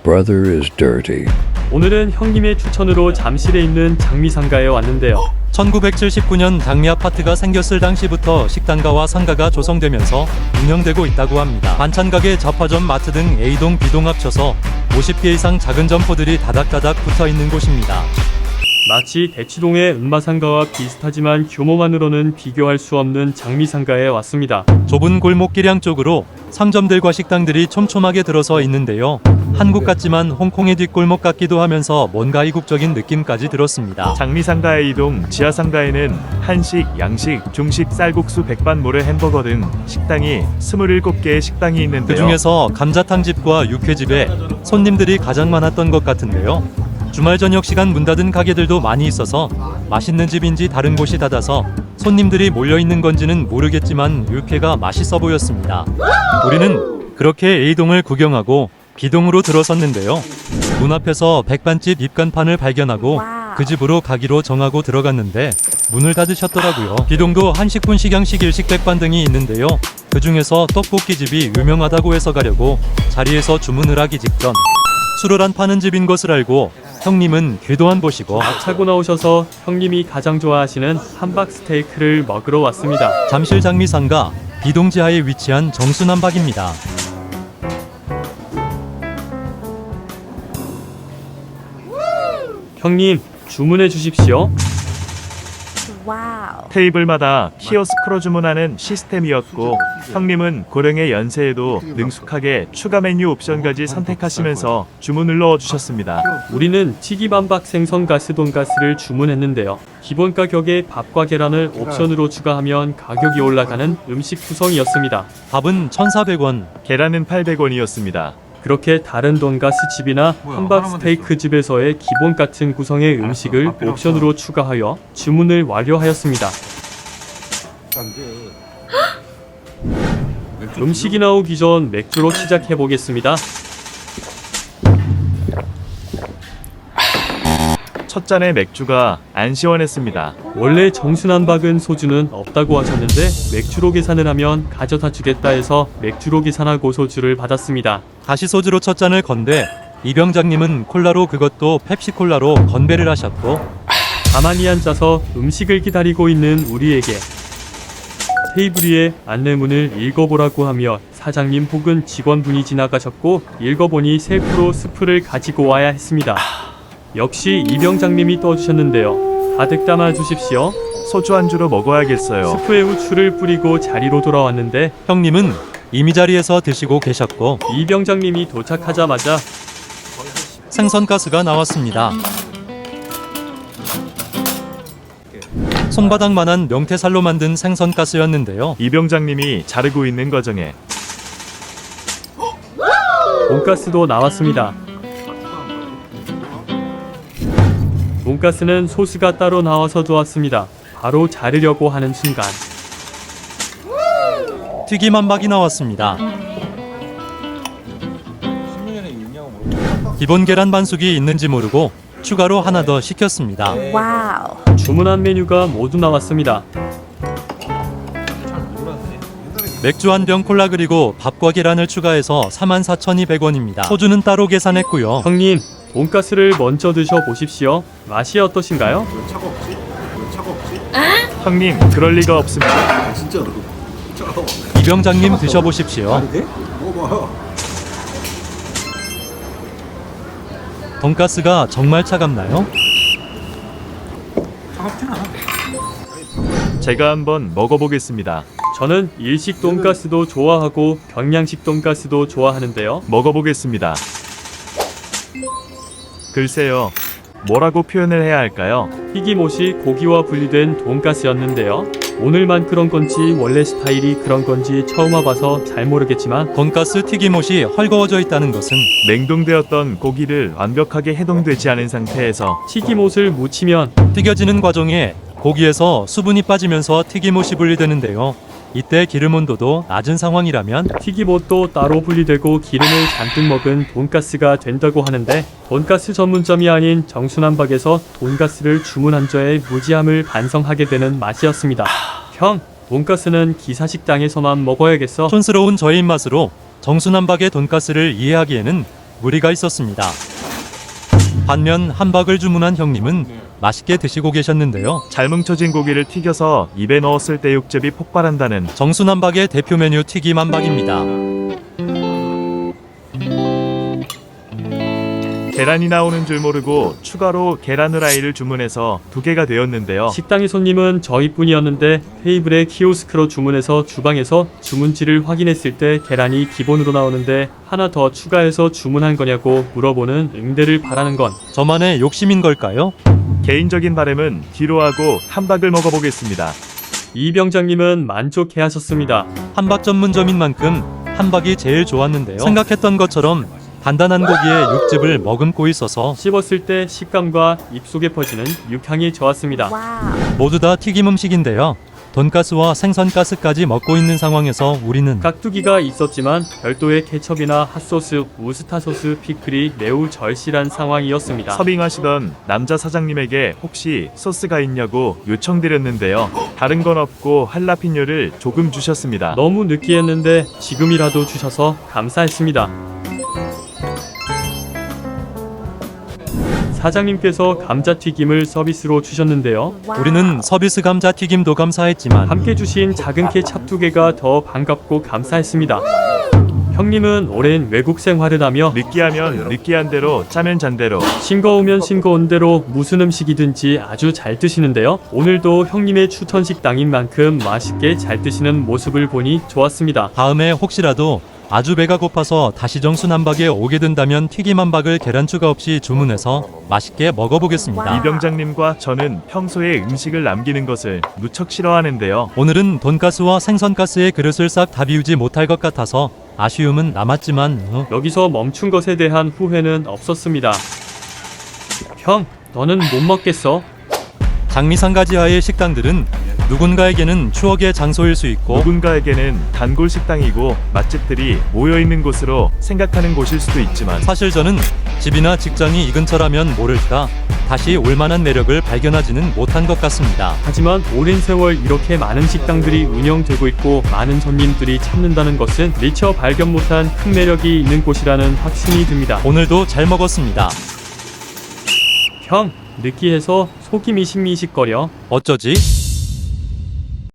brother is dirty. 오늘은 형님의 추천으로 잠실에 있는 장미상가에 왔는데요. 1979년 장미 아파트가 생겼을 당시부터 식당가와 상가가 조성되면서 운영되고 있다고 합니다. 반찬가게, 잡화점, 마트 등 A동, B동 합쳐서 50개 이상 작은 점포들이 다닥다닥 붙어 있는 곳입니다. 마치 대치동의 은마상가와 비슷하지만 규모만으로는 비교할 수 없는 장미상가에 왔습니다. 좁은 골목길 양쪽으로 상점들과 식당들이 촘촘하게 들어서 있는데요. 한국 같지만 홍콩의 뒷골목 같기도 하면서 뭔가 이국적인 느낌까지 들었습니다. 장미상가의 이동 지하상가에는 한식, 양식, 중식, 쌀국수, 백반모래, 햄버거 등 식당이 27개의 식당이 있는데요. 그 중에서 감자탕집과 육회집에 손님들이 가장 많았던 것 같은데요. 주말 저녁 시간 문 닫은 가게들도 많이 있어서 맛있는 집인지 다른 곳이 닫아서 손님들이 몰려있는 건지는 모르겠지만 육회가 맛있어 보였습니다. 우리는 그렇게 A동을 구경하고 B동으로 들어섰는데요. 문 앞에서 백반집 입간판을 발견하고 그 집으로 가기로 정하고 들어갔는데 문을 닫으셨더라고요. B동도 한식, 분식, 양식, 일식, 백반 등이 있는데요. 그 중에서 떡볶이집이 유명하다고 해서 가려고 자리에서 주문을 하기 직전 술을 안 파는 집인 것을 알고 형님은 궤도 안 보시고 차고 나오셔서 형님이 가장 좋아하시는 함박 스테이크를 먹으러 왔습니다. 잠실 장미상가 B동 지하에 위치한 정순함박입니다. 형님, 주문해 주십시오. 와우. 테이블마다 키오스크로 주문하는 시스템이었고 형님은 고령의 연세에도 능숙하게 추가 메뉴 옵션까지 선택하시면서 주문을 넣어주셨습니다. 우리는 튀김함박 생선 가스 돈가스를 주문했는데요. 기본 가격에 밥과 계란을 옵션으로 추가하면 가격이 올라가는 음식 구성이었습니다. 밥은 1,400원, 계란은 800원이었습니다. 그렇게 다른 돈가스 집이나 함박 스테이크 집에서의 기본 같은 구성의 음식을 옵션으로 추가하여 주문을 완료하였습니다. 음식이 나오기 전 맥주로 시작해 보겠습니다. 첫 잔의 맥주가 안 시원했습니다. 원래 정순함박은 소주는 없다고 하셨는데 맥주로 계산을 하면 가져다 주겠다 해서 맥주로 계산하고 소주를 받았습니다. 다시 소주로 첫 잔을 건대 이병장님은 콜라로, 그것도 펩시콜라로 건배를 하셨고 가만히 앉아서 음식을 기다리고 있는 우리에게 테이블 위에 안내문을 읽어보라고 하며 사장님 혹은 직원분이 지나가셨고 읽어보니 셀프로 스프를 가지고 와야 했습니다. 역시 이병장님이 떠주셨는데요. 가득 담아 주십시오. 소주 안주로 먹어야겠어요. 스프에 후추를 뿌리고 자리로 돌아왔는데 형님은 이미 자리에서 드시고 계셨고 이병장님이 도착하자마자 생선가스가 나왔습니다. 손바닥만한 명태살로 만든 생선가스였는데요. 이병장님이 자르고 있는 과정에 돈가스도 나왔습니다. 돈가스는 소스가 따로 나와서 좋았습니다. 바로 자르려고 하는 순간 튀김함박이 나왔습니다. 기본 계란 반숙이 있는지 모르고 추가로 하나 더 시켰습니다. 와우. 주문한 메뉴가 모두 나왔습니다. 맥주 한 병, 콜라 그리고 밥과 계란을 추가해서 44,200원입니다. 소주는 따로 계산했고요. 형님, 돈가스를 먼저 드셔보십시오. 맛이 어떠신가요? 형님 그럴 리가 없습니다. 이병장님 드셔보십시오. 돈가스가 정말 차갑나요? 제가 한번 먹어보겠습니다. 저는 일식 돈가스도 좋아하고 경양식 돈가스도 좋아하는데요. 먹어보겠습니다. 글쎄요, 뭐라고 표현을 해야 할까요? 튀김옷이 고기와 분리된 돈가스였는데요. 오늘만 그런 건지 원래 스타일이 그런 건지 처음 와봐서 잘 모르겠지만 돈가스 튀김옷이 헐거워져 있다는 것은 냉동되었던 고기를 완벽하게 해동되지 않은 상태에서 튀김옷을 묻히면 튀겨지는 과정에 고기에서 수분이 빠지면서 튀김옷이 분리되는데요. 이때 기름 온도도 낮은 상황이라면 튀김옷도 따로 분리되고 기름을 잔뜩 먹은 돈가스가 된다고 하는데 돈가스 전문점이 아닌 정순함박에서 돈가스를 주문한 저의 무지함을 반성하게 되는 맛이었습니다. 형, 돈가스는 기사식당에서만 먹어야겠어. 촌스러운 저의 입맛으로 정순함박의 돈가스를 이해하기에는 무리가 있었습니다. 반면 함박을 주문한 형님은 맛있게 드시고 계셨는데요. 잘 뭉쳐진 고기를 튀겨서 입에 넣었을 때 육즙이 폭발한다는 정순함박의 대표 메뉴 튀김 함박입니다. 계란이 나오는 줄 모르고 추가로 계란 후라이를 주문해서 2개가 되었는데요. 식당의 손님은 저희뿐이었는데 테이블에 키오스크로 주문해서 주방에서 주문지를 확인했을 때 계란이 기본으로 나오는데 하나 더 추가해서 주문한 거냐고 물어보는 응대를 바라는 건 저만의 욕심인 걸까요? 개인적인 바람은 뒤로 하고 함박을 먹어보겠습니다. 이 병장님은 만족해하셨습니다. 함박 전문점인 만큼 함박이 제일 좋았는데요. 생각했던 것처럼 단단한 고기에 육즙을 머금고 있어서 씹었을 때 식감과 입속에 퍼지는 육향이 좋았습니다. 모두 다 튀김 음식인데요. 돈가스와 생선가스까지 먹고 있는 상황에서 우리는 깍두기가 있었지만 별도의 케첩이나 핫소스, 우스타소스, 피클이 매우 절실한 상황이었습니다. 서빙하시던 남자 사장님에게 혹시 소스가 있냐고 요청드렸는데요. 다른 건 없고 할라피뇨를 조금 주셨습니다. 너무 느끼했는데 지금이라도 주셔서 감사했습니다. 사장님께서 감자튀김을 서비스로 주셨는데요. 우리는 서비스 감자튀김도 감사했지만 함께 주신 작은 케찹 2개가 더 반갑고 감사했습니다. 형님은 오랜 외국 생활을 하며 느끼하면 느끼한 대로, 짜면 잔대로. 싱거우면 싱거운 대로 무슨 음식이든지 아주 잘 드시는데요. 오늘도 형님의 추천 식당인 만큼 맛있게 잘 드시는 모습을 보니 좋았습니다. 다음에 혹시라도 아주 배가 고파서 다시 정순함박에 오게 된다면 튀김 함박을 계란 추가 없이 주문해서 맛있게 먹어보겠습니다. 이 병장님과 저는 평소에 음식을 남기는 것을 무척 싫어하는데요. 오늘은 돈가스와 생선가스의 그릇을 싹 다 비우지 못할 것 같아서 아쉬움은 남았지만 여기서 멈춘 것에 대한 후회는 없었습니다. 형, 너는 못 먹겠어? 장미상가지하의 식당들은 누군가에게는 추억의 장소일 수 있고 누군가에게는 단골 식당이고 맛집들이 모여있는 곳으로 생각하는 곳일 수도 있지만 사실 저는 집이나 직장이 이 근처라면 모를까 다시 올만한 매력을 발견하지는 못한 것 같습니다. 하지만 오랜 세월 이렇게 많은 식당들이 운영되고 있고 많은 손님들이 찾는다는 것은 미처 발견 못한 큰 매력이 있는 곳이라는 확신이 듭니다. 오늘도 잘 먹었습니다. 형, 느끼해서 속이 미식미식거려. 어쩌지?